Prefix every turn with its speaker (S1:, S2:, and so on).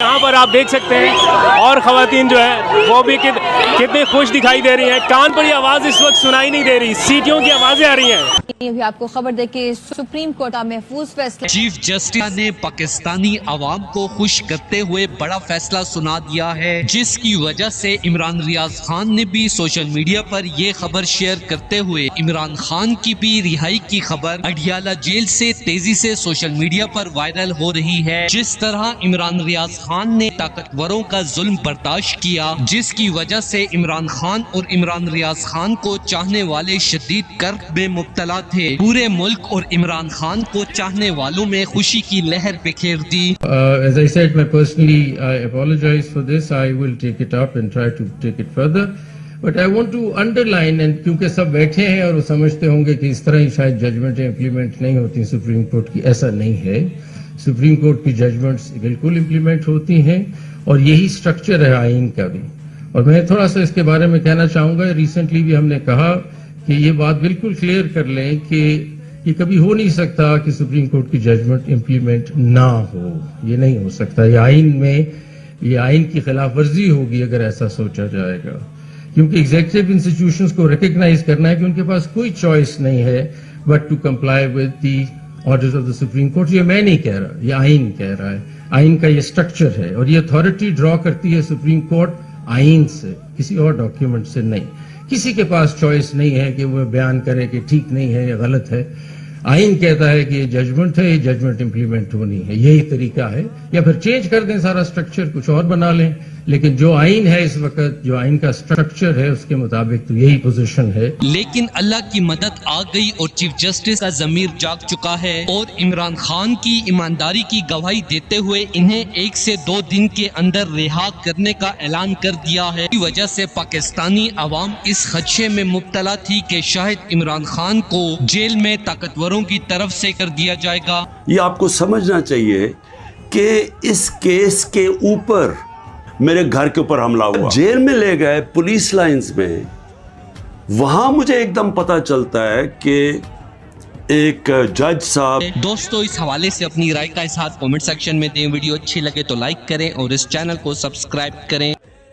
S1: यहाँ पर आप देख सकते हैं और ख़वातीन जो है वो भी कितनी खुश दिखाई दे रही हैं। कान पर ये आवाज़ इस वक्त सुनाई नहीं दे रही, सीटियों की आवाज़ें आ रही हैं।
S2: अभी आपको खबर दे कि सुप्रीम कोर्ट का महफूज फैसला
S3: चीफ जस्टिस ने पाकिस्तानी आवाम को खुश करते हुए बड़ा फैसला सुना दिया है, जिसकी वजह से इमरान रियाज खान ने भी सोशल मीडिया पर ये खबर शेयर करते हुए इमरान खान की भी रिहाई की खबर अडियाला जेल से तेजी से सोशल मीडिया पर वायरल हो रही है। जिस तरह इमरान रियाज खान ने ताकतवरों का जुल्म बर्दाश्त किया, जिसकी वजह से इमरान खान और इमरान रियाज खान को चाहने वाले शदीद कर्ब में मुब्तला थे, पूरे मुल्क और इमरान खान को चाहने वालों में खुशी की लहर बिखेर दी।
S4: As I said, personally, I apologize for this. I will take it up and try to take it further. But I want to underline, and क्योंकि सब बैठे हैं और वो समझते होंगे कि इस तरह ही शायद जजमेंटें इम्प्लीमेंट नहीं होती सुप्रीम कोर्ट की, ऐसा नहीं है। सुप्रीम कोर्ट की जजमेंट्स बिल्कुल इम्प्लीमेंट होती हैं और यही स्ट्रक्चर है आइन का भी। और मैं थोड़ा सा इसके बारे में कहना चाहूँगा, रिसेंटली भी हमने कहा कि ये बात बिल्कुल क्लियर कर लें कि ये कभी हो नहीं सकता कि सुप्रीम कोर्ट की जजमेंट इम्प्लीमेंट ना हो, ये नहीं हो सकता। ये आइन की खिलाफ वर्जी होगी अगर ऐसा सोचा जाएगा, क्योंकि एग्जीक्यूटिव इंस्टीट्यूशंस को रिकग्नाइज करना है कि उनके पास कोई चॉइस नहीं है but to comply with the orders of the Supreme Court. ये मैं नहीं कह रहा, ये आइन कह रहा है। आइन का ये स्ट्रक्चर है और ये अथॉरिटी ड्रॉ करती है सुप्रीम कोर्ट आइन से, किसी और डॉक्यूमेंट से नहीं। किसी के पास चॉइस नहीं है कि वो बयान करे कि ठीक नहीं है या गलत है। आइन कहता है कि ये जजमेंट है, ये जजमेंट इंप्लीमेंट होनी है, यही तरीका है। या फिर चेंज कर दें सारा स्ट्रक्चर, कुछ और बना लें, लेकिन जो आइन है इस वक्त, जो आइन का स्ट्रक्चर है उसके मुताबिक तो यही पोजीशन है।
S3: लेकिन अल्लाह की मदद आ गई और चीफ जस्टिस का ज़मीर जाग चुका है और इमरान खान की ईमानदारी की गवाही देते हुए इन्हें 1 से 2 दिन के अंदर रिहा करने का ऐलान कर दिया है। इस वजह से पाकिस्तानी आवाम इस खदशे में मुब्तला थी कि शायद इमरान खान को जेल में ताकतवरों की तरफ से कर दिया जाएगा।
S5: ये आपको समझना चाहिए कि इस केस के ऊपर मेरे घर के ऊपर हमला हुआ, जेल में ले गए पुलिस लाइंस में, वहां मुझे एकदम पता चलता है कि एक जज साहब।
S3: दोस्तों, इस हवाले से अपनी राय का इज़हार कमेंट सेक्शन में दें। वीडियो अच्छी लगे तो लाइक करें और इस चैनल को सब्सक्राइब करें।